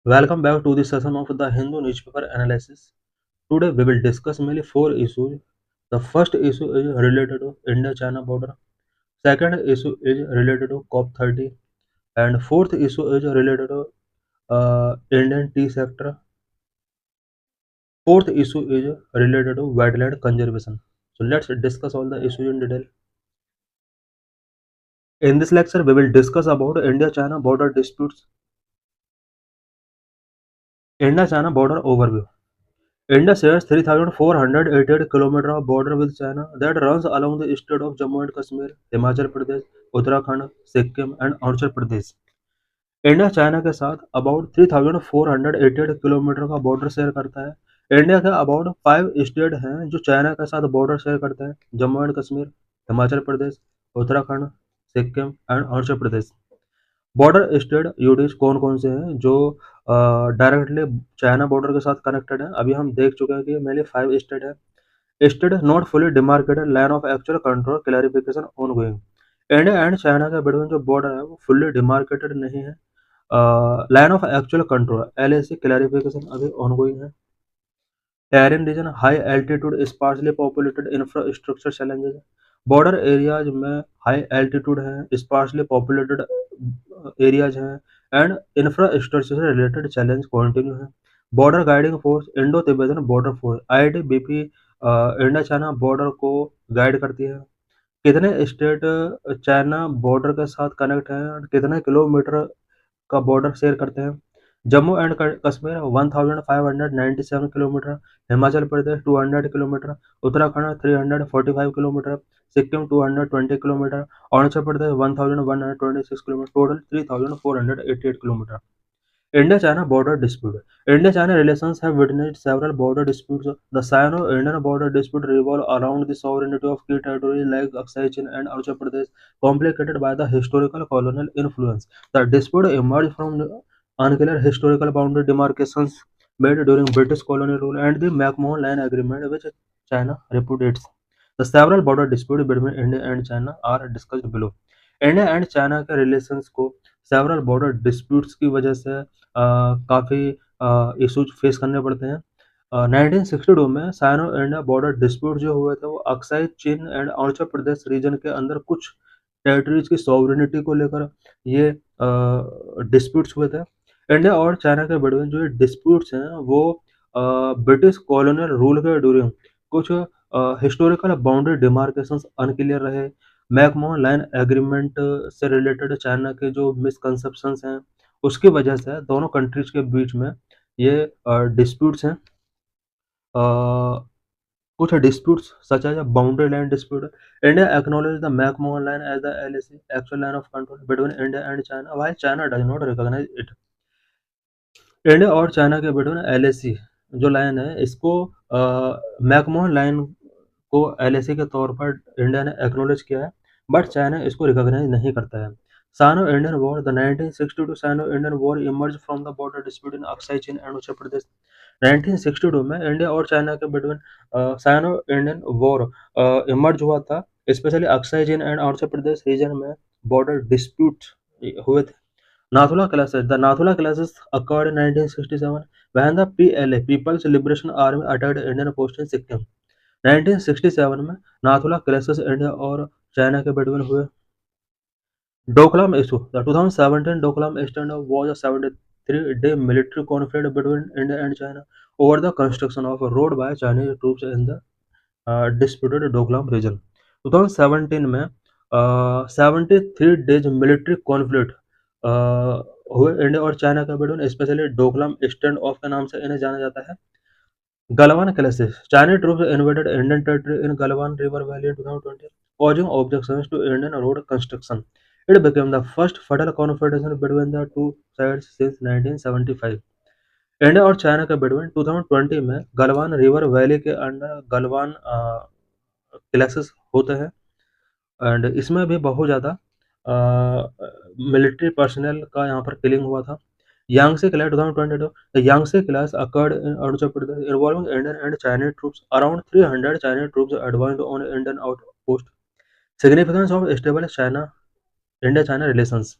Welcome back to the session of the Hindu newspaper analysis. Today we will discuss mainly four issues. The first issue is related to India-China border. Second issue is related to COP30, and fourth issue is related to Indian tea sector. Fourth issue is related to wetland conservation. So let's discuss all the issues in detail. In this lecture, we will discuss about India-China border disputes. India-China border overview. India shares 3,488 km of border with China that runs along the state of Jammu and Kashmir, Himachal Pradesh, Uttarakhand, Sikkim and Arunachal Pradesh. India China के साथ about 3,488 kilometre का border share करता है। India के about 5 state हैं जो China के साथ बॉर्डर शेयर करते हैं: Jammu and Kashmir, Himachal Pradesh, Uttarakhand, Sikkim and Arunachal Pradesh. Border state यूडीज कौन कौन से हैं जो डायरेक्टली चाइना बॉर्डर के साथ कनेक्टेड हैं? अभी हम देख चुके हैं कि मेनली 5 स्टेट है। State not fully demarcated line of actual control clarification on going. India and China के बिटवीन जो बॉर्डर है वो फुल्ली डिमार्केटेड नहीं है। Line of actual control LAC clarification अभी ऑनगोइंग है। Terrain region high altitude sparsely populated infrastructure challenges. Border areas में high altitude है, स्पार्सली पॉपुलेटेड एरियाज हैं एंड इंफ्रास्ट्रक्चर से रिलेटेड चैलेंज कंटिन्यू है। Border guiding force Indo Tibetan border force ITBP India China border को guide करती है। कितने state China border के साथ कनेक्ट हैं और कितने किलोमीटर का बॉर्डर शेयर करते हैं? Jammu and Kashmir 1597 kilometre, Himachal Pradesh 200 kilometre, Uttarakhand 345 kilometre, Sikkim 220 kilometre, Arunachal Pradesh 1126 kilometre, total 3488 kilometre. India China border dispute. India China relations have witnessed several border disputes. The Sino Indian border dispute revolve around the sovereignty of key territories like Aksai Chin and Arunachal Pradesh, complicated by the historical colonial influence. The dispute emerged from unclear historical boundary demarcations made during British colonial rule and the McMahon Line Agreement, which China repudiates. The several border disputes between India and China are discussed below. India and China के relations को several border disputes की वजह से काफ़ी issues face करने पड़ते हैं। 1962 में साइनो इंडिया बॉर्डर डिस्प्यूट जो हुए थे वो अक्साई चीन एंड अरुणाचल प्रदेश रीजन के अंदर कुछ टेरिटरीज की सॉवरेनिटी को लेकर ये डिस्प्यूट्स हुए थे। इंडिया और चाइना के बीच जो डिस्प्यूट्स हैं वो ब्रिटिश कॉलोनियल रूल के ड्यूरिंग कुछ हिस्टोरिकल बाउंड्री डिमार्केशंस अनक्लियर रहे। मैकमोहन लाइन एग्रीमेंट से रिलेटेड चाइना के जो मिसकंसेप्शंस हैं उसकी वजह से दोनों कंट्रीज के बीच में ये डिस्प्यूट्स हैं। कुछ disputes such as boundary line dispute. India acknowledge the McMahon line as the LAC actual line of control between India and China while China does not recognise it. India और China के between LAC जो line है इसको McMahon line को LAC के तौर पर India ने एक्नॉलेज किया है बट चाइना इसको रिकॉग्नाइज नहीं करता है। सानो इंडियन वॉर द 1962 सानो Indian war emerge from the border dispute in Aksai चीन एंड उत्तर प्रदेश। 1962 में इंडिया और चाइना के बिटवीन सानो इंडियन वॉर इमर्ज हुआ था, स्पेशली अक्साई चीन एंड अरुणाचल प्रदेश रीजन में बॉर्डर डिस्प्यूट हुए थे। Nathula clashes. The Nathula clashes occurred in 1967 when the PLA People's Liberation Army attacked Indian post in Sikkim. 1967 में नाथुला क्लैशेस इंडिया और चाइना के बिटवीन हुए। Doklam issue the 2017 Doklam stand was a 73-day military conflict between India and China over the construction of a road by Chinese troops in the disputed Doklam region. 2017 में 73 days military conflict हुए India और China के between, specially Doklam stand of के नाम से इन्हें जाना जाता है। Galwan clashes. Chinese troops invaded Indian territory in Galwan River Valley in 2020, causing objections to Indian road construction. It became the first fatal confrontation between the two sides since 1975. India और China के between 2020 में Galwan river valley के under Galwan clashes होते हैं and इसमें भी बहुत ज़्यादा मिलिट्री पर्सनल का यहाँ पर किलिंग हुआ था। Yangtze Clash 2022. The Yangtze Clash occurred in Arunachal Pradesh, involving Indian and Chinese troops. Around 300 Chinese troops advanced on Indian outpost. Significance of stable China India-China relations.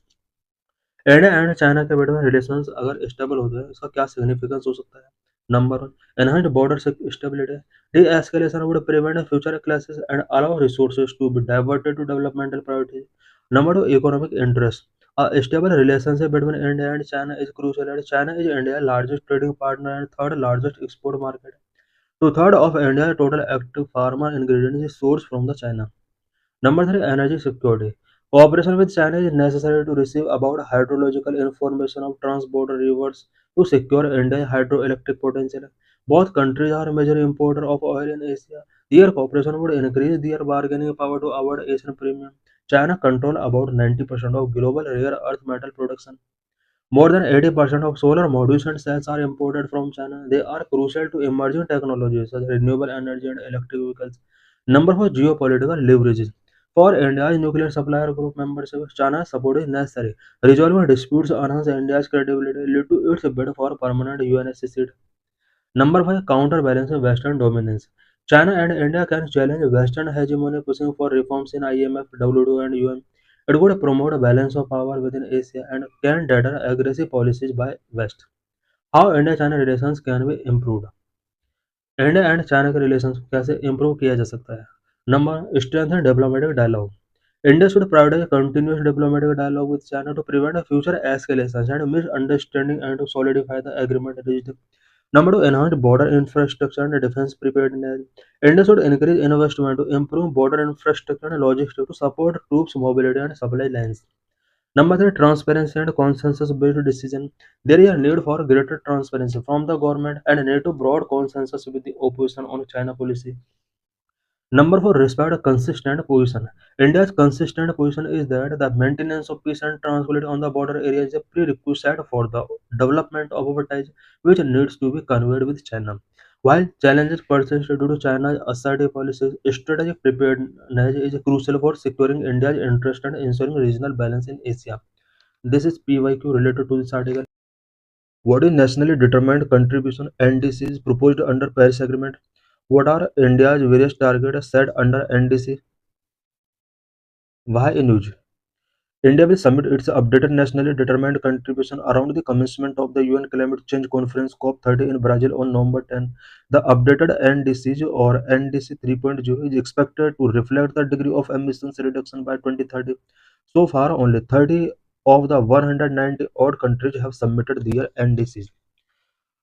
India and China के बीच में relations अगर stable होते हैं, इसका क्या significance हो सकता है? Number one, enhanced border stability, de-escalation would prevent future clashes and allow resources to be diverted to developmental priorities. Number two, economic interest. A stable relationship between India and China is crucial, and China is India's largest trading partner and third largest export market. Two-thirds of India's total active pharma ingredients is sourced from the China. Number three, energy security. Cooperation with China is necessary to receive about hydrological information of transborder rivers to secure India's hydroelectric potential. Both countries are major importers of oil in Asia. Their cooperation would increase their bargaining power to avoid Asian premium. China controls about 90% of global rare earth metal production. More than 80% of solar modules and cells are imported from China. They are crucial to emerging technologies such as renewable energy and electric vehicles. Number four, geopolitical leverages. For India's nuclear supplier group membership, China's support is necessary. Resolving disputes enhance India's credibility, lead to its bid for permanent UNSC seat. Number five, counterbalancing Western dominance. China and India can challenge Western hegemony, pushing for reforms in IMF, WTO, and UN. It would promote a balance of power within Asia and can deter aggressive policies by West. How India-China relations can be improved? India and China के relations को कैसे improve किया जा सकता है? Number, strengthen diplomatic dialogue. India should prioritize continuous diplomatic dialogue with China to prevent future escalations and misunderstanding and to solidify the agreement reached. Number two, enhance border infrastructure and defense preparedness. India should encourage investment to improve border infrastructure and logistics to support troops mobility and supply lines. Number three, transparency and consensus-based decision. There is a need for greater transparency from the government and a need to broad consensus with the opposition on China policy. Number four, respect a consistent position. India's consistent position is that the maintenance of peace and tranquility on the border area is a prerequisite for the development of our ties, which needs to be conveyed with China. While challenges persist due to China's assertive policies, strategic preparedness is crucial for securing India's interest and ensuring regional balance in Asia. This is PYQ related to this article. What is nationally determined contribution (NDCs) proposed under Paris Agreement? What are India's various targets set under NDC? Why in use? India will submit its updated nationally determined contribution around the commencement of the UN Climate Change Conference COP30 in Brazil on November 10. The updated NDCs or NDC 3.0 is expected to reflect the degree of emissions reduction by 2030. So far, only 30 of the 190 odd countries have submitted their NDCs.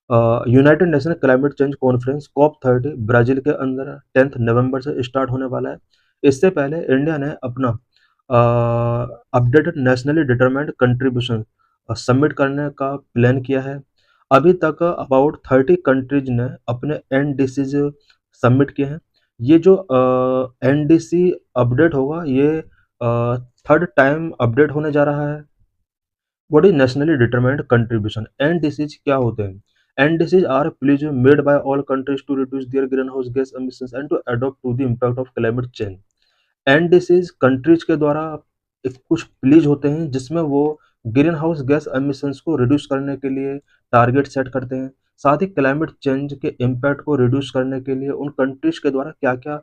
United nation climate change conference COP30 Brazil के अंदर 10 नवंबर से start होने वाला है। इससे पहले India ने अपना updated nationally determined contribution submit करने का प्लान किया है। अभी तक अबाउट 30 कंट्रीज ने अपने एनडीसीज सबमिट किए हैं। ये जो एनडीसी अपडेट होगा ये थर्ड टाइम अपडेट होने जा रहा है। What is nationally determined contribution? NDCs क्या होते हैं? NDCs are pledges made by all countries to reduce their greenhouse gas emissions and to adapt to the impact of climate change. NDCs countries के द्वारा कुछ प्लीज होते हैं जिसमें वो ग्रीन हाउस गैस एमिशंस को रिड्यूस करने के लिए टारगेट सेट करते हैं। साथ ही क्लाइमेट चेंज के इम्पैक्ट को रिड्यूस करने के लिए उन कंट्रीज के द्वारा क्या क्या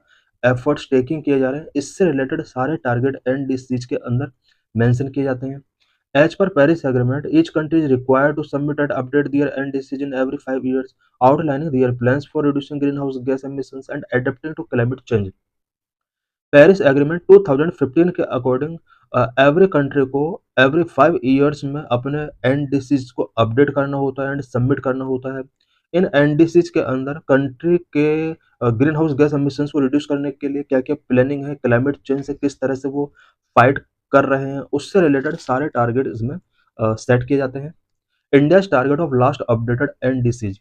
एफर्ट्स टेकिंग किए जा रहे हैं, इससे रिलेटेड सारे टारगेट एनडीसीज के अंदर मेंशन किए जाते हैं। As per Paris Agreement, each country is required to submit and update their NDCs in every 5 years, outlining their plans for reducing greenhouse gas emissions and adapting to climate change. Paris agreement 2015 के according every country को every 5 years में अपने NDCs को update करना होता है and submit करना होता है। इन एनडीसीज के अंदर कंट्री के ग्रीन हाउस गैस एमिशंस को रिड्यूस करने के लिए क्या क्या प्लानिंग है, क्लाइमेट चेंज से किस तरह से वो फाइट कर रहे हैं, उससे रिलेटेड सारे टारगेट इसमें सेट किए जाते हैं। India's target of last updated NDCs.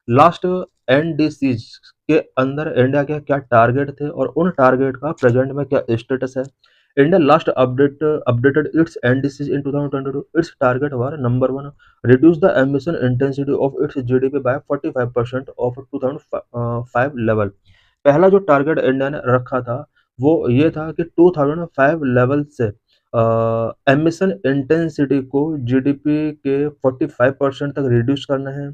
Last NDCs के अंदर इंडिया के क्या टारगेट थे और उन टारगेट का प्रेजेंट में क्या स्टेटस है। India last updated it's NDCs in 2022। It's target were number one, reduce the emission intensity of its GDP bye 45% of 2005 level. पहला जो टारगेट इंडिया ने रखा था वो ये था कि 2005 लेवल से एमिशन इंटेंसिटी को जीडीपी के 45% तक रिड्यूस करना है।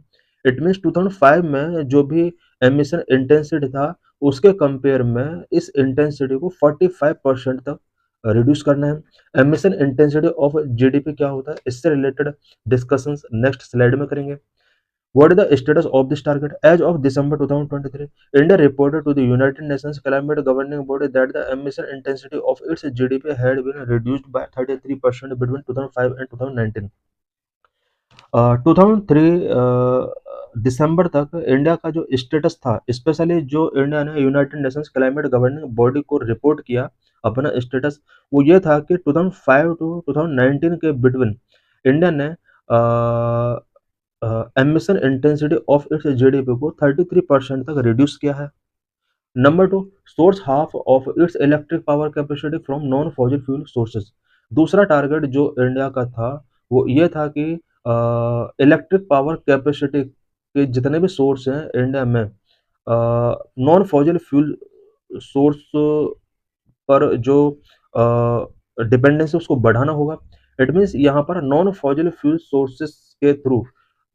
इट मीन्स 2005 में जो भी एमिशन इंटेंसिटी था उसके कंपेयर में इस इंटेंसिटी को 45% तक रिड्यूस करना है। एमिशन इंटेंसिटी ऑफ जीडीपी क्या होता है, इससे रिलेटेड डिस्कशंस नेक्स्ट स्लाइड में करेंगे। What is the status of this target? As of December 2023, India reported to the United Nations Climate Governing Body that the emission intensity of its GDP had been reduced by 33% between 2005 and 2019. 2003 दिसंबर तक India का जो status था, specially जो India ने United Nations climate governing body को report किया अपना status, वो ये था कि 2005 टू 2019 के बिटवीन इंडिया ने emission intensity of its GDP को 33% तक रिड्यूस किया है। Number two, source half of its electric power capacity from non fossil fuel sources. दूसरा टारगेट जो इंडिया का था वो ये था कि इलेक्ट्रिक पावर कैपेसिटी के जितने भी सोर्स हैं इंडिया में, नॉन फॉसिल फ्यूल सोर्स पर जो डिपेंडेंसी उसको बढ़ाना होगा। इट मीन्स यहाँ पर नॉन फॉसिल फ्यूल सोर्सेस के थ्रू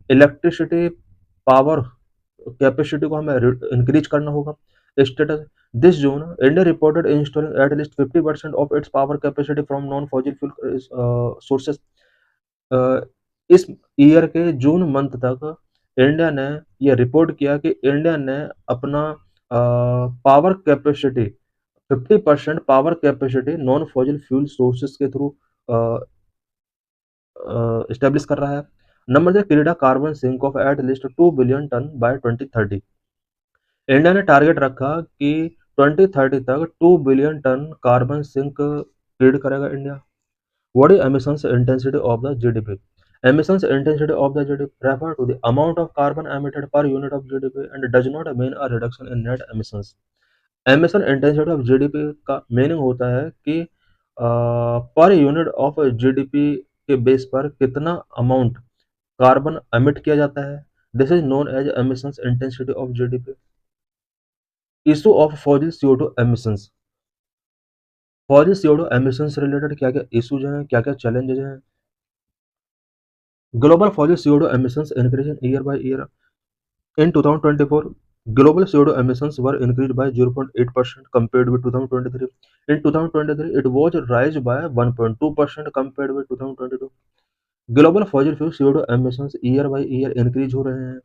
इलेक्ट्रिसिटी पावर कैपेसिटी को हमें इंक्रीज करना होगा। Status, this June India reported installing at least 50% of its power capacity from non fossil fuel sources. इस ईयर के जून मंथ तक इंडिया ने ये रिपोर्ट किया कि इंडिया ने अपना power capacity 50% power capacity non fossil fuel sources के थ्रू एस्टेब्लिश कर रहा है। Number 3, create a carbon sink of at least 2 billion ton by 2030। India ने टारगेट रखा कि 2030 तक 2 billion ton carbon sink create करेगा India. What is emissions intensity of the GDP? Emissions intensity of the GDP refer to the amount of carbon emitted per unit of GDP and does not mean a reduction in net emissions. Emission intensity of GDP का meaning होता है कि पर unit of GDP के base पर कितना amount carbon emit किया जाता है। This is known as emissions intensity of GDP. Issue of fossil CO2 emissions. Fossil CO2 emissions related क्या क्या इशूज हैं, क्या क्या चैलेंजेस हैं। Global fossil CO2 emissions increasing year by year. In 2024, global CO2 emissions were increased by 0.8% compared with 2023. In 2023, it was rise by 1.2% compared with 2022. Global fossil fuel CO2 emissions year by year increase हो रहे हैं।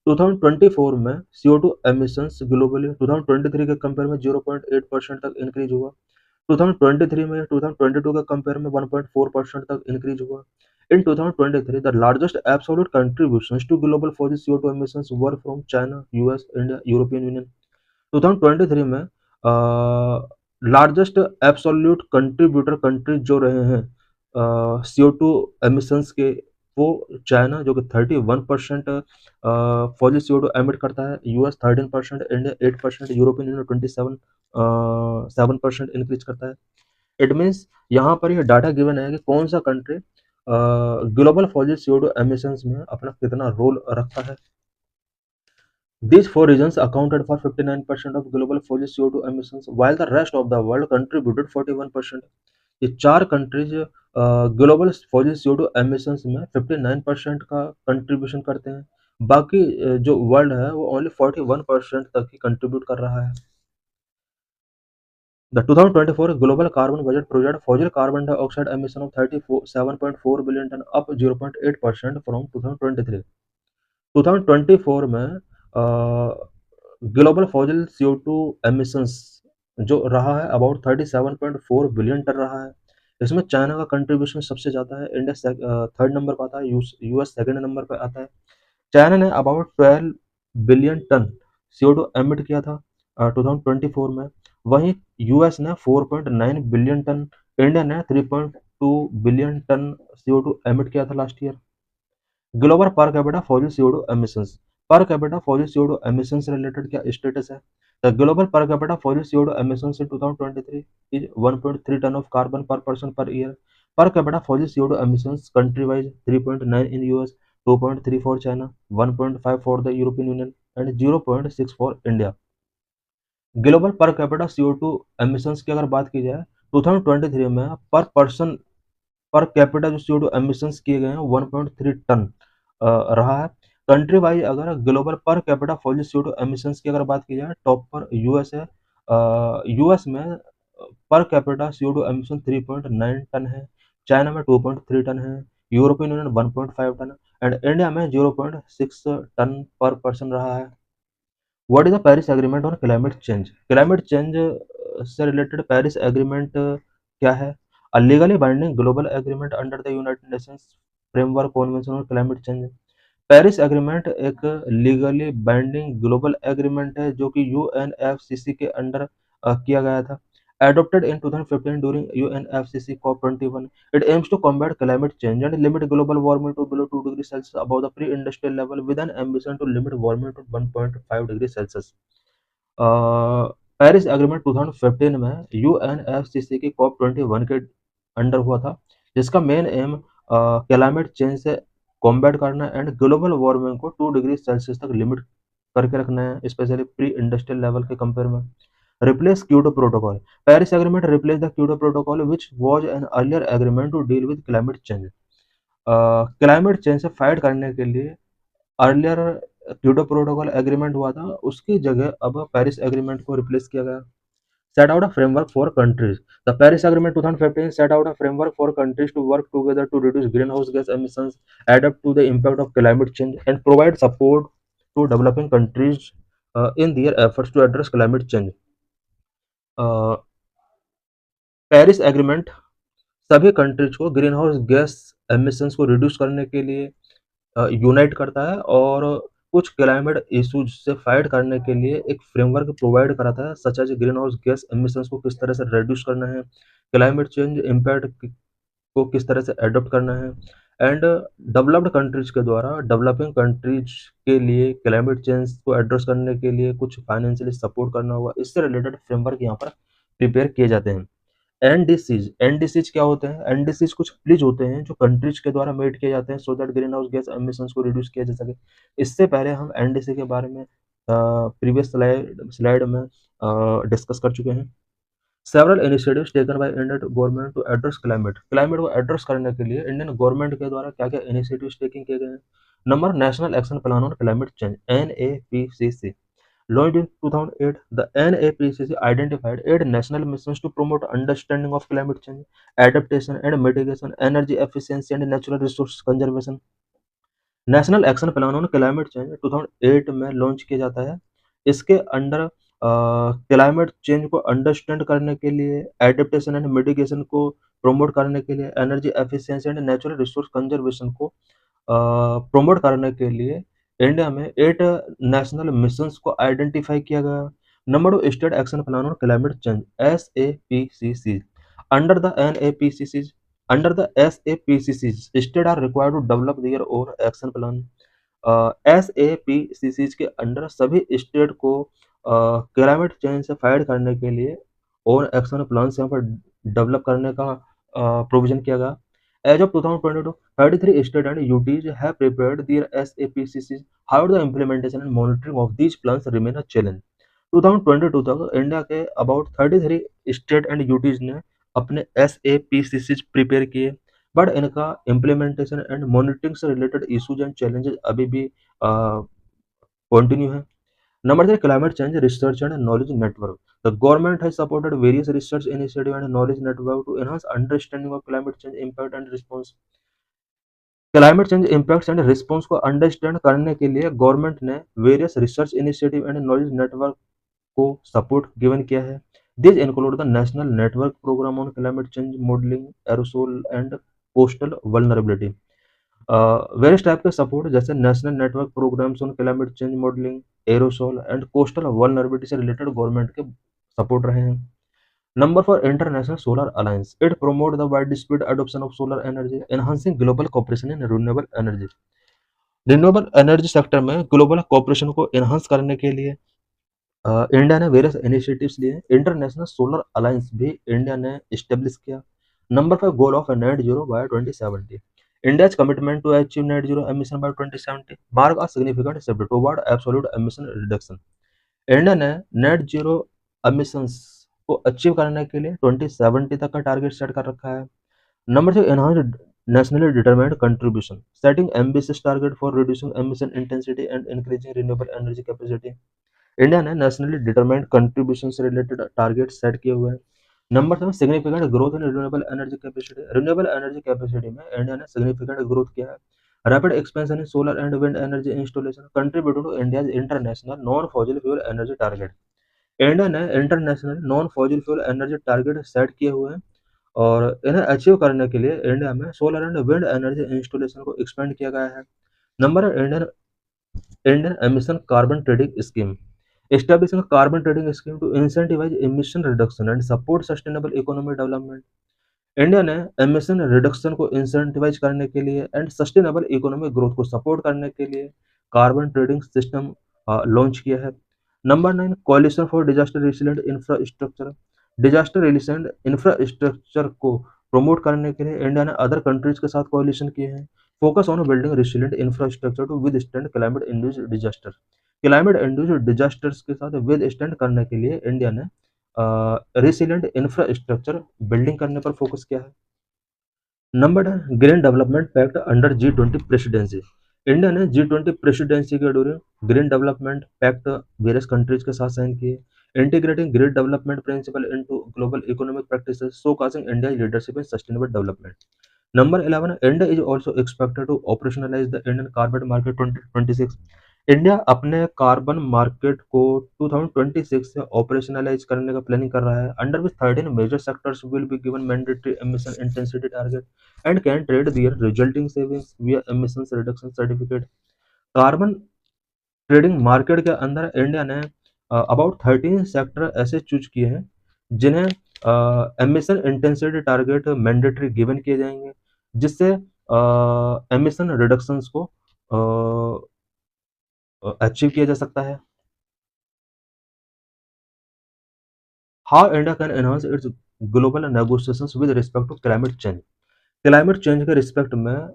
2024 में CO2 emissions globally 2023 के compare में 0.8% तक increase हुआ। 2023 में 2022 के कंपेयर में 1.4% तक इंक्रीज हुआ। In 2023, the largest absolute contributions to global fossil CO2 emissions were from China, US, India, European Union. 2023 में लार्जेस्ट एब्सोल्यूट कंट्रीब्यूटर कंट्रीज जो रहे हैं CO2 एमिशंस के, वो चाइना जो कि 31% फॉसिल CO2 एमिट करता है, US 13%, India 8%, European union 7% increase करता है। इट मीन्स यहाँ पर यह डाटा गिवन है कि कौन सा country global fossil CO2 emissions में अपना कितना रोल रखता है। These four regions accounted for 59% of global fossil CO2 emissions, while the rest of the world contributed 41%. ये चार countries global fossil CO2 emissions में 59% का कंट्रीब्यूशन करते हैं, बाकी जो वर्ल्ड है वो ओनली 41% तक ही कंट्रीब्यूट कर रहा है। The 2024 global carbon budget projected fossil carbon dioxide emission of 37.4 billion ton, up 0.8% from 2023. 2024 में ग्लोबल फॉसिल CO2 एमिशंस जो रहा है अबाउट 37.4 बिलियन टन रहा है। इसमें चाइना का कंट्रीब्यूशन सबसे ज़्यादा है, इंडिया थर्ड नंबर पर आता है, यूएस सेकंड नंबर पर आता है। चाइना ने about 12 billion ton CO2 emit किया था 2024 में, वहीं यूएस ने 4.9 बिलियन टन, इंडिया ने 3.2 बिलियन टन CO2 एमिट किया था last year. Global per capita fossil CO2 emissions. Per capita fossil CO2 emissions related क्या स्टेटस है? The global per capita fossil CO2 emissions in 2023 is 1.3 tonne of carbon per person per year. Per capita fossil CO2 emissions country wise 3.9 in US, 2.3 for China, 1.5 for the European Union and 0.6 for India. Global per capita CO2 emissions की अगर बात की जाए 2023 में पर person per capita जो CO2 emissions किए गए हैं 1.3 टन रहा है। कंट्री वाइज अगर global per capita fossil CO2 emissions की अगर बात की जाए, टॉप पर यूएस है। यूएस में per capita CO2 emission 3.9 tonne है, चाइना में 2.3 टन है, European Union 1.5 tonne and India में 0.6 टन पर पर्सन रहा है। What is the Paris agreement on climate change? Climate change से रिलेटेड पेरिस एग्रीमेंट क्या है? A legally binding global agreement under the United Nations framework convention on climate change. Paris agreement एक legally binding global agreement है जो कि UNFCCC के under किया गया था। Adopted in 2015 during UNFCCC COP21, it aims to combat climate change and limit global warming to below 2 degrees Celsius above the pre-industrial level with an ambition to limit warming to 1.5 degrees Celsius. Paris agreement 2015 में UNFCCC की COP21 के under हुआ था, जिसका main aim climate change से combat करना and global warming को 2 degree Celsius तक लिमिट करके रखना है, स्पेशली प्री इंडस्ट्रियल लेवल के कंपेयर में। Replace Kyoto protocol. Paris agreement replace the Kyoto protocol which was an earlier agreement to deal with climate change. Climate change से fight करने के लिए अर्लियर क्योटो प्रोटोकॉल एग्रीमेंट हुआ था, उसकी जगह अब पेरिस एग्रीमेंट को रिप्लेस किया गया। set out a framework for countries. The Paris Agreement 2015 set out a framework for countries to work together to reduce greenhouse gas emissions, adapt to the impact of climate change, and provide support to developing countries in their efforts to address climate change. Paris agreement सभी countries को green house gas emissions को reduce करने के लिए unite करता है और कुछ क्लाइमेट इश्यूज से फाइट करने के लिए एक फ्रेमवर्क प्रोवाइड कराता है, such as greenhouse gas emissions को किस तरह से रिड्यूस करना है, क्लाइमेट चेंज इम्पैक्ट को किस तरह से एडॉप्ट करना है एंड डेवलप्ड कंट्रीज के द्वारा डेवलपिंग कंट्रीज के लिए क्लाइमेट चेंज को एड्रेस करने के लिए कुछ फाइनेंशियली सपोर्ट करना होगा। इससे रिलेटेड फ्रेमवर्क यहाँ पर प्रिपेयर किए जाते हैं। एनडीसीज क्या होते हैं? एनडीसीज कुछ प्लीज होते हैं जो कंट्रीज के द्वारा मेड किए जाते हैं so that green house gas emissions को रिड्यूस किया जा सके। इससे पहले हम एनडीसी के बारे में प्रीवियस स्लाइड में डिस्कस कर चुके हैं। Several initiatives taken by Indian government to address climate को एड्रेस करने के लिए इंडियन गवर्नमेंट के द्वारा क्या क्या इनिशिएटिव्स टेकिंग किए गए हैं। Number national action plan on climate change NAPCC launched in 2008, the NAPCC identified 8 national missions to promote understanding of climate change, adaptation and mitigation, energy efficiency and natural resource conservation. National action plan on climate change 2008 में launch किया जाता है। इसके under climate change को understand करने के लिए, adaptation and mitigation को प्रमोट करने के लिए, energy efficiency and natural resource conservation को प्रमोट करने के लिए इंडिया में 8 नेशनल मिशंस को आइडेंटिफाई किया गया। Number 2 state action plan on climate change SAPCC। Under the NAPCC under the SAPCCs, states are required to develop their own action plan. SAPCCs के under सभी स्टेट को क्लाइमेट चेंज से fight करने के लिए ओन एक्शन प्लान यहाँ पर develop करने का प्रोविजन किया गया। As of 2022, 33 states and UTs have prepared their SAPCCs. However, the implementation and monitoring of these plans remain a challenge. 2022 तक इंडिया के अबाउट 33 स्टेट एंड यूटीज ने अपने SAPCCs प्रिपेयर किए, बट इनका इम्प्लीमेंटेशन एंड मॉनिटरिंग से related issues and challenges अभी भी continue है। Number 3 climate change research and knowledge network. The government has supported various research initiative and knowledge network to enhance understanding of climate change impact and response. Climate change impacts and response को understand करने के लिए government ने various research initiative and knowledge network को support given किया है। This include the national network programme on climate change modelling, aerosol and coastal vulnerability. Various type के support जैसे national network programmes on climate change modelling, aerosol and coastal vulnerability से related government के support रहे हैं। Number 4 International Solar Alliance. It promotes the widespread adoption of solar energy, enhancing global cooperation in renewable energy. Renewable energy sector में global corporation को enhance करने के लिए India ने वेरियस इनिशिएटिव्स लिए। इंटरनेशनल सोलर अलायंस भी इंडिया ने establish किया। Number 5 goal of net zero by 2070। India's commitment to achieve net zero emission by 2070 mark a significant step toward absolute emission reduction. India ने net zero emissions को achieve करने के लिए 2070 तक का टारगेट सेट कर रखा है। Number 6 enhanced nationally determined contribution, setting ambitious target for reducing emission intensity and increasing renewable energy capacity. India ने नेशनली डिटरमाइंड कंट्रीब्यूशन से रिलेटेड टारगेट सेट किए हुए हैं। Number 7, significant growth in renewable energy capacity. Renewable energy capacity में India ने significant growth किया है। Rapid expansion in solar and wind energy installation contributed to India's international non fossil fuel energy target. India ने international non fossil fuel energy target set किए हुए हैं और इन्हें अचीव करने के लिए इंडिया में solar and wind energy installation को एक्सपेंड किया गया है। Number Indian Indian emission carbon trading scheme, establishing a carbon trading scheme to incentivize emission reduction and support sustainable economic development। India ने एमिशन रिडक्शन को incentivise करने के लिए and sustainable economic growth को सपोर्ट करने के लिए कार्बन ट्रेडिंग सिस्टम लॉन्च किया है। Number 9, कोalition for disaster resilient infrastructure. Disaster resilient infrastructure को प्रमोट करने के लिए इंडिया ने अदर कंट्रीज के साथ कोalition किए हैं। Focus on building resilient infrastructure to withstand climate induced disaster. Climate induced disasters के साथ विद स्टैंड करने के लिए इंडिया ने रेसिलेंट इंफ्रास्ट्रक्चर बिल्डिंग करने पर फोकस किया है। Number 10, green development pact under G20 presidency. India ने G20 प्रेसिडेंसी के दौरान green development pact various countries के साथ साइन किए। Integrating green development principle into global economic practices showcasing India leadership in sustainable development. Number 11, India is also expected to operationalise the Indian carbon market 2026। India अपने carbon market को 2026 से operationalise करने का planning कर रहा है, under which 13 major sectors will be given mandatory emission intensity target and can trade their resulting savings via emissions reduction certificate. Carbon trading market के अंदर इंडिया ने अबाउट 13 सेक्टर ऐसे चूज किए हैं जिन्हें emission intensity target mandatory given किए जाएंगे, जिससे एमिशन रिडक्शंस को अचीव किया जा सकता है। How India can enhance its global negotiations with respect to climate change. Climate change के रिस्पेक्ट में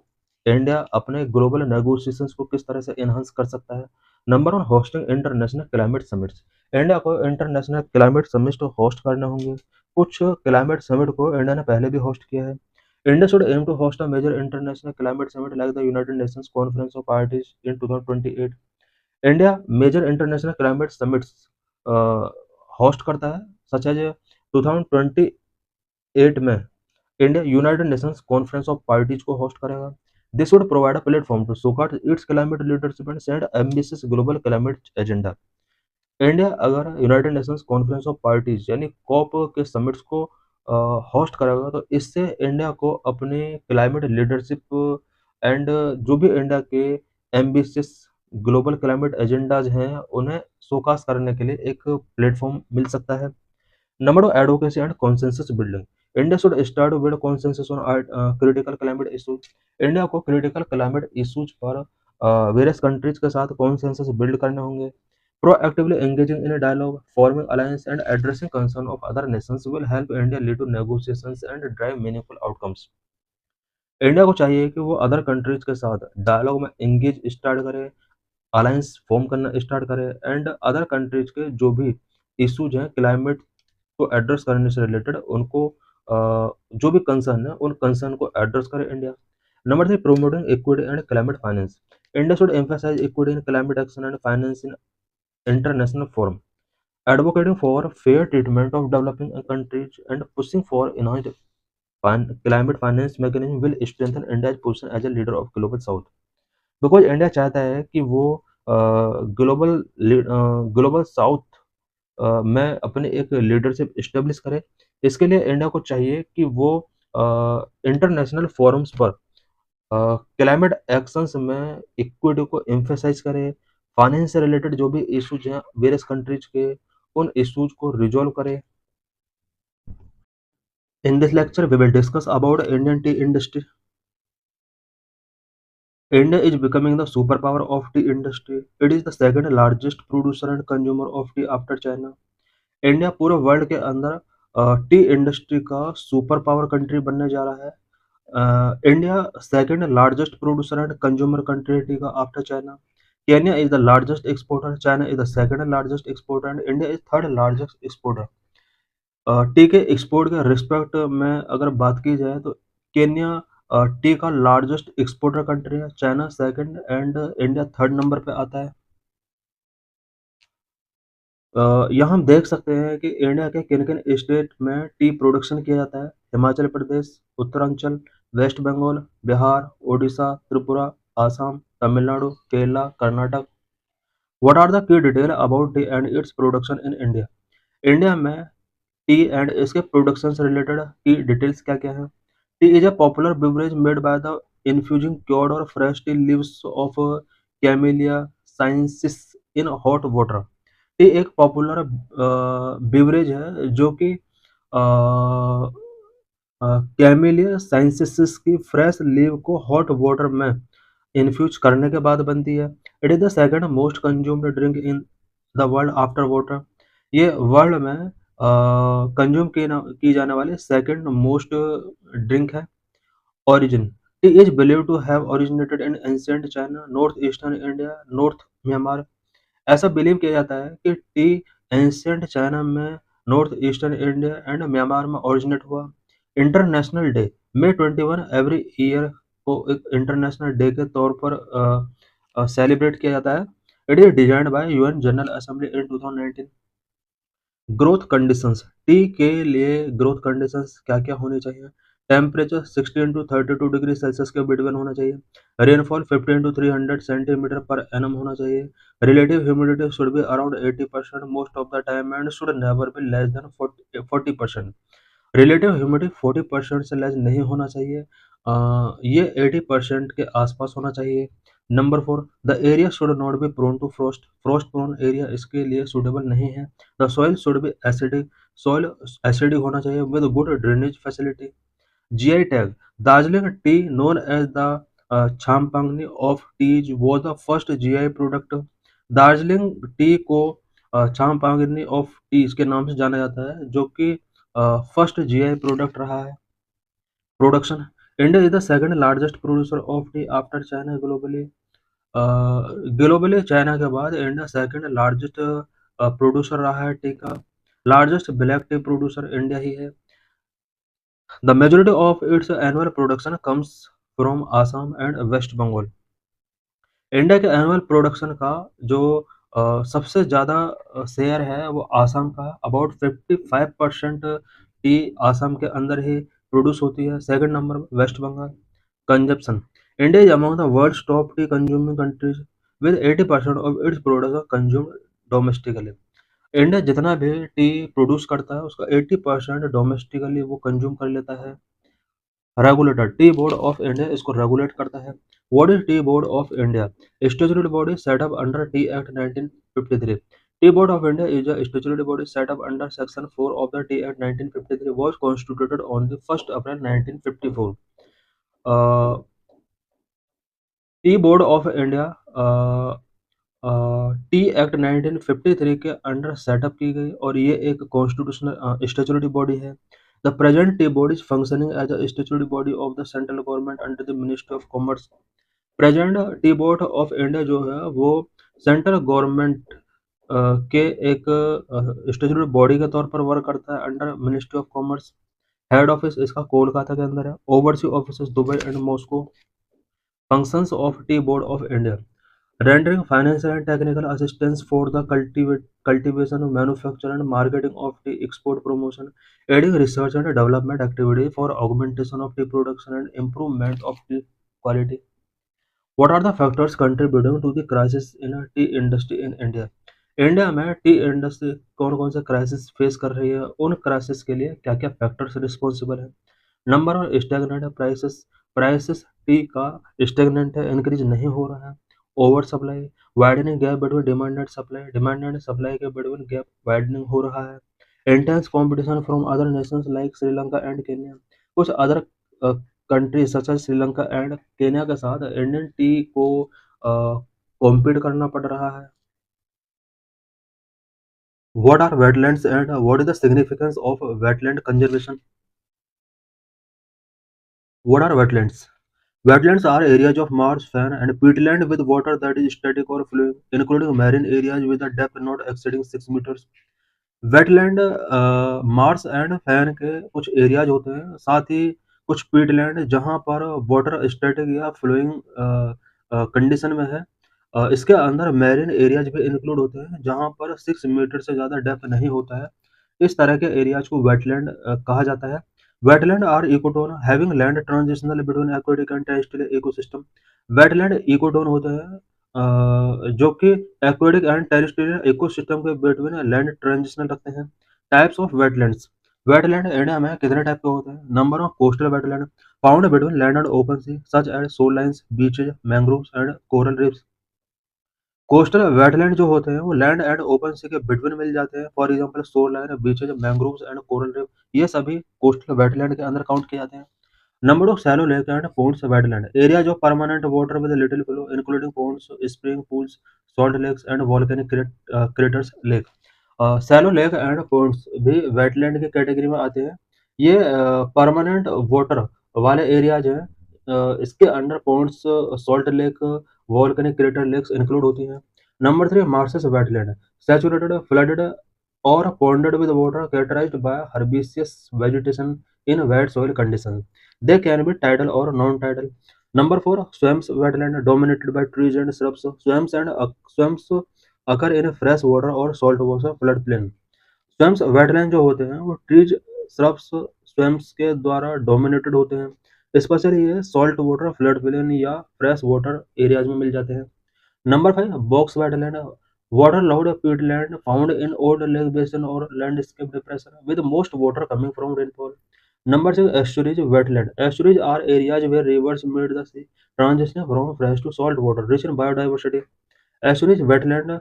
इंडिया अपने ग्लोबल नेगोशिएशंस को किस तरह से एनहांस कर सकता है। Number 1, hosting international climate summits. India को इंटरनेशनल क्लाइमेट समिट होस्ट करने होंगे। कुछ क्लाइमेट समिट को इंडिया ने पहले भी होस्ट किया है। India should aim to host a major international climate summit like the United Nations conference of parties in 2028। India major international climate summits host करता है, सच एज 2028 में India United Nations conference of parties को host करेगा। This would provide a platform to showcase its climate leadership and set ambitious global climate agenda. India अगर United Nations conference of parties यानी COP के summits को host करेगा तो इससे India को अपने क्लाइमेट लीडरशिप एंड जो भी इंडिया के एम्बिशियस ग्लोबल क्लाइमेट एजेंडाज हैं उन्हें शोकास करने के लिए एक प्लेटफॉर्म मिल सकता है। Number 2, advocacy and consensus building. India should start with consensus on critical climate issues. India को क्रिटिकल क्लाइमेट इशूज पर वेरियस कंट्रीज के साथ कॉन्सेंसस बिल्ड करने होंगे। Proactively engaging in a dialogue, forming alliance and addressing concern of other nations will help India lead to negotiations and drive meaningful outcomes। India को चाहिए कि वो other countries के साथ डायलॉग में एंगेज स्टार्ट करे, अलायंस फॉर्म करना start करे एंड अदर कंट्रीज के जो भी इश्यूज हैं क्लाइमेट को एड्रेस करने से रिलेटेड उनको जो भी कंसर्न है उन कंसर्न को एड्रेस करे India. Number 3, promoting equity and climate finance. India should emphasise equity in climate action and finance in international forum, advocating for fair treatment of developing countries and pushing for enhanced climate finance mechanism will strengthen India's position as a leader of global south। Because India चाहता है कि वो global global south में अपने एक leadership establish करे। इसके लिए इंडिया को चाहिए कि वो इंटरनेशनल फोरम्स पर क्लाइमेट एक्शंस में इक्विटी को एम्फेसाइज करे, फाइनेंस से रिलेटेड जो भी इश्यूज हैं वेरियस कंट्रीज के उन इश्यूज को रिजॉल्व करे। In this lecture, we will discuss about Indian tea industry. India is becoming the superpower of tea industry. It is the second largest producer and consumer of tea after China. India पूरे world के अंदर tea industry का super power country बनने जा रहा है। India second largest producer and consumer country tea का after China. Kenya is the largest exporter, China is the second largest exporter and India is third largest exporter. Tea के export के respect में अगर बात की जाए तो केन्या टी का लार्जेस्ट एक्सपोर्टर कंट्री है, China second and India third number पे आता है। यहाँ हम देख सकते हैं कि इंडिया के किन-किन स्टेट में टी प्रोडक्शन किया जाता है। Himachal Pradesh, Uttaranchal, West Bengal, Bihar, Odisha, Tripura, Assam, Tamil Nadu, Kerala, Karnataka. What are the key detail about tea and its production in India? India में टी एंड इसके प्रोडक्शन से रिलेटेड की डिटेल्स क्या-क्या हैं? Tea is a popular beverage made by the infusing cured or fresh tea leaves of Camellia sinensis in hot water। ये एक popular beverage है जो कि कैमेलिया साइंसिस की फ्रेश लीव को हॉट वाटर में इन्फ्यूज करने के बाद बनती है। It is the second most consumed drink in the world after water. ये वर्ल्ड में कंज्यूम की जाने वाली सेकंड मोस्ट ड्रिंक है। Origin: tea is believed to have originated in ancient China, northeastern India, North Myanmar। ऐसा believe किया जाता है कि टी एंशियंट चाइना में, north eastern India and Myanmar में ओरिजिनेट हुआ। इंटरनेशनल डे: मई 21 एवरी ईयर को एक इंटरनेशनल डे के तौर पर सेलिब्रेट किया जाता है। It is designed by UN general assembly in 2019। Growth conditions: tea के लिए ग्रोथ कंडीशंस क्या-क्या होनी चाहिए? टेम्परेचर 16 टू 32 डिग्री सेल्सियस के बिटवीन होना चाहिए। Rainfall 15 to 300 centimetre per annum होना चाहिए। Relative humidity should be around 80% most of the time and should never be less than 40%। Relative humidity 40% से लेस नहीं होना चाहिए। ये 80% के आसपास होना चाहिए। Number 4, the area should not be prone to frost. Frost prone area इसके लिए सूटेबल नहीं है। The soil should be acidic. Soil acidic होना चाहिए with good drainage facility. GI tag: Darjeeling tea known as the champagne of teas was the first GI product. Darjeeling tea को champagne of tease के नाम से जाना जाता है, जो कि फर्स्ट जीआई प्रोडक्ट रहा है। Production: India is the second largest producer of T after China globally. Globally China के बाद इंडिया सेकंड लार्जेस्ट प्रोड्यूसर रहा है टी का। Largest black tea producer India ही है। The majority of its annual production comes from Assam and West Bengal. India के annual production का जो सबसे ज़्यादा शेयर है वो आसाम का है। अबाउट 55% टी आसाम के अंदर ही प्रोड्यूस होती है। Second number West Bengal. Consumption: India is among the world's top tea consuming countries with 80% of its product consumed domestically. India जितना भी टी प्रोड्यूस करता है उसका 80% डोमेस्टिकली वो कंज्यूम कर लेता है। Regulator: T board of India इसको रेगुलेट करता है। What is T board of India? Statutory body set up under T act 1953। T board of India is a statutory body set up under Section 4 of the Tea Act 1953 was constituted on the 1st April 1954। Tea board of India tea act 1953 के under set up की गई और ये एक constitutional statutory body है। The present tea board is functioning as a statutory body of the central government under the ministry of commerce. Present tea board of India जो है वो सेंट्रल गवर्नमेंट के एक स्टैट्यूटरी बॉडी के तौर पर work करता है under ministry of commerce. Head office इसका कोलकाता के अंदर है। Oversee office Dubai and Moscow. Functions of T board of India: rendering financial and technical assistance for the cultivation, manufacture and marketing of tea, export promotion, aiding research and development activity for augmentation of tea production and improvement of tea quality। What are the factors contributing to the crisis in a tea industry in India? India में T industry कौन कौन से crisis face कर रही है, उन crisis के लिए क्या क्या फैक्टर्स रिस्पॉन्सिबल है? Number one, stagnant prices. Prices tea का स्टैग्नेंट है, इंक्रीज नहीं हो रहा है। Over supply, widening gap between demand and supply. Demand and supply के बिटवीन गैप वाइडनिंग हो रहा है। Intense competition from other nations like Sri Lanka and Kenya. कुछ other country such as Sri Lanka and Kenya के साथ इंडियन टी को कॉम्पीट करना पड़ रहा है। What are wetlands and what is the significance of wetland conservation? What are wetlands? Wetlands are areas of marsh, fen, and peatland with water that is static or flowing, including marine areas with a depth not exceeding 6 meters। Wetland Mars and fan के कुछ areas होते हैं, साथ ही कुछ Peatland जहाँ पर water static या flowing condition में है। इसके अंदर मैरीन एरियाज भी इंक्लूड होते हैं जहाँ पर 6 मीटर से ज़्यादा डेप्थ नहीं होता है। इस तरह के एरियाज को वेटलैंड कहा जाता है। Wetland are ecotone having land transitional between aquatic and terrestrial ecosystem. Wetland ecotone होते हैं जो कि एक्वेटिक एंड टेरेस्ट्रियल इकोसिस्टम के बिटवीन लैंड ट्रांजिशनल रखते हैं। Types of wetlands. Wetland India में कितने टाइप के होते हैं? Number of coastal wetland found between land and open sea such as shore lines, beaches, mangroves and coral reefs. Coastal wetland जो होते हैं वो लैंड एंड ओपन सी के बिटवीन मिल जाते हैं। For example shore line, beaches, mangroves and coral reef, ये सभी coastal wetland के अंदर काउंट किए जाते हैं। Number of shallow lake and ponds wetland areas of permanent water with little flow including ponds, spring pools, salt lakes and volcanic craters lake। shallow lake and ponds भी wetland के category में आते हैं। ये permanent water वाले areas हैं। इसके under ponds, salt lake, volcanic crater lakes include होती हैं। Number 3 marshes wetland saturated, flooded or ponded with water characterized by herbaceous vegetation in wet soil conditions। They can be tidal or non-tidal। Number 4 swamps wetland dominated by trees and shrubs। Swamps occur in fresh water or salt water floodplain। Swamps wetland जो होते हैं वो trees, shrubs, swamps के द्वारा dominated होते हैं। Specially ये salt water flood plain या फ्रेश वाटर एरियाज में मिल जाते हैं। Number 5 box wetland water logged peatland found in old lake basin or landscape depression with most water coming from rainfall। Number 6 estuaries wetland estuaries are areas where rivers meet the sea transitioning from fresh to salt water rich in biodiversity। Estuaries wetland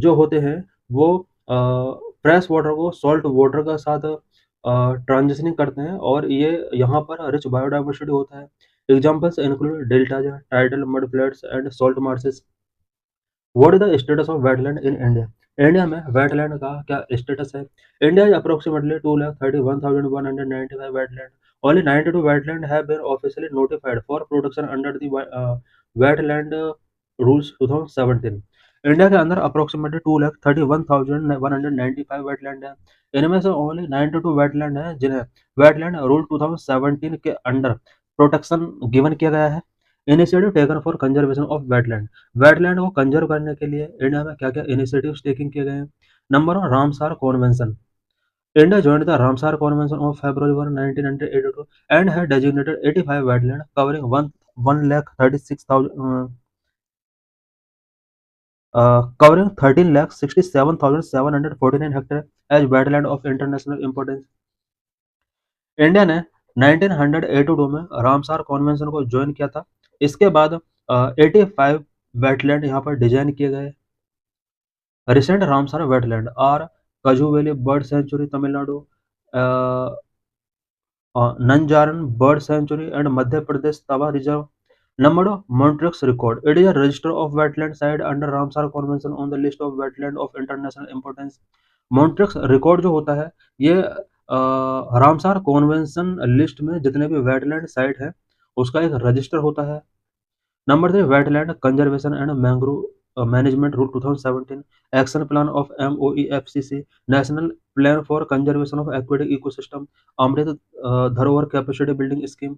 जो होते हैं वो fresh water को salt water के साथ transitioning करते हैं और ये यहाँ पर रिच बायोडाइवर्सिटी होता है। Examples include deltas, tidal mud floods and salt marshes. What is the status of wetland in India? India में वेटलैंड का क्या स्टेटस है? India is approximately 2,31,195 wetland. Only 92 wetland have been officially notified for protection under the wetland rules 2017। India के अंदर approximately 2,31,195 wetland है। इनमें से only 92 wetland है जिन्हें वेटलैंड रूल 2017 के अंडर प्रोटेक्शन गिवन किया गया है। Initiative taken for conservation of wetland. Wetland को कंजर्व करने के लिए इंडिया में क्या क्या इनिशिएटिव टेकिंग किए गए हैं? Number 1 Ramsar convention. India joined the Ramsar Convention of February 1, 1982 and had designated 85 wetlands covering 13,67,749 hectares as wetland of international importance। India ने 1982 में रामसार कॉन्वेंशन को ज्वाइन किया था। इसके बाद 85 वेटलैंड यहाँ पर डिजाइन किए गए। Recent Ramsar wetland are Kazhuveli bird sanctuary Tamil Nadu, Nanjarayan bird sanctuary and Madhya Pradesh Tawa reserve. Number of Montreux record it is a register of wetland site under Ramsar convention on the list of wetland of international importance. Montreux record जो होता है ये Ramsar convention list में जितने भी wetland site है उसका एक रजिस्टर होता है। Number 3 wetland conservation and mangrove management rule 2017। Action plan of MOEFCC national plan for conservation of aquatic ecosystem, Amrit Dharohar capacity building scheme.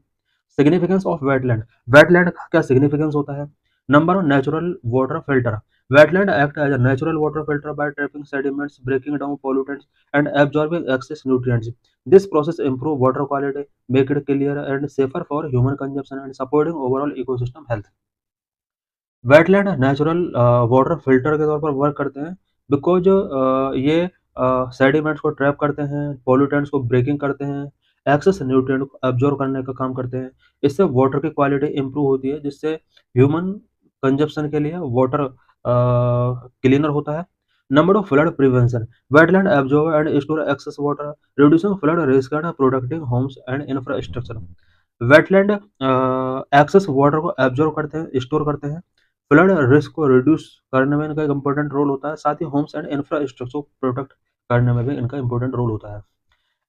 Significance of wetland. Wetland का क्या सिग्निफिकेंस होता है? Number 1 natural water filter. Wetland act as a natural water filter by trapping sediments, breaking down pollutants and absorbing excess nutrients. This process improve water quality, make it clearer and safer for human consumption and supporting overall ecosystem health। Wetland natural water filter के तौर पर work करते हैं because ये sediments को trap करते हैं, pollutants को ब्रेकिंग करते हैं, एक्सेस न्यूट्रिएंट को एब्जॉर्ब करने का काम करते हैं। इससे वाटर की क्वालिटी इंप्रूव होती है जिससे ह्यूमन कंजप्शन के लिए वाटर क्लीनर होता है। Number of flood prevention. Wetland absorb and store excess water, reducing flood risk and protecting homes and infrastructure. Wetland excess water को एब्जॉर्ब करते हैं, स्टोर करते हैं, फ्लड रिस्क को रिड्यूस करने में इनका एक इंपॉर्टेंट रोल होता है, साथ ही होम्स एंड इंफ्रास्ट्रक्चर को प्रोटेक्ट करने में भी इनका इंपॉर्टेंट रोल होता है।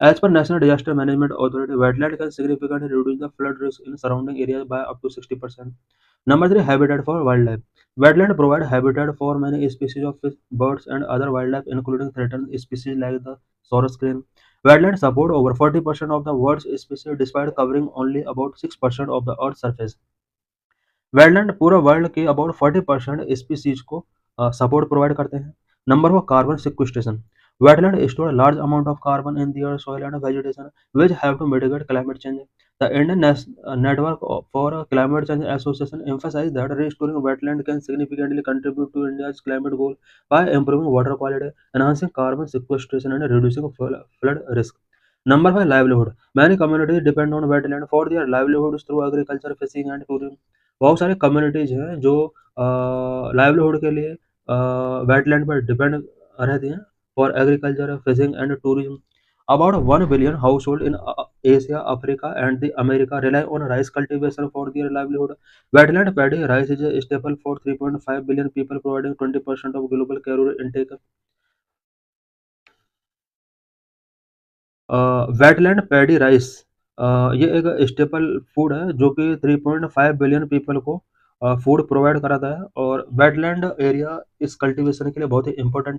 As per national disaster management authority wetland can significantly reduce the flood risk in surrounding areas by up to 60%। Number 3 habitat for wildlife. Wetland provide habitat for many species of fish, birds, and other wildlife, including threatened species like the Saurus crane। Wetlands support over 40% of the world's species, despite covering only about 6% of the Earth's surface। Wetland पूरे world के about 40% species को support provide करते हैं। Number 4, carbon sequestration. Wetland store large amount of carbon in their soil and vegetation which have to mitigate climate change. The Indian Network for Climate Change Association emphasizes that restoring wetland can significantly contribute to India's climate goal by improving water quality, enhancing carbon sequestration, and reducing flood risk. Number 5, livelihood. Many communities depend on wetland for their livelihoods through agriculture, fishing, and tourism. बहुत सारे communities हैं जो livelihood के लिए wetland पर depend रहती हैं for agriculture, fishing and tourism. About 1 billion household in Asia, Africa and the America rely on rice cultivation for their livelihood. Wetland paddy rice is a staple for 3.5 billion people, providing 20% of global calorie intake. Wetland paddy rice ये एक staple food है जो कि 3.5 billion people को food provide कराता है और wetland area इस कल्टीवेशन के लिए बहुत ही इंपॉर्टेंट है।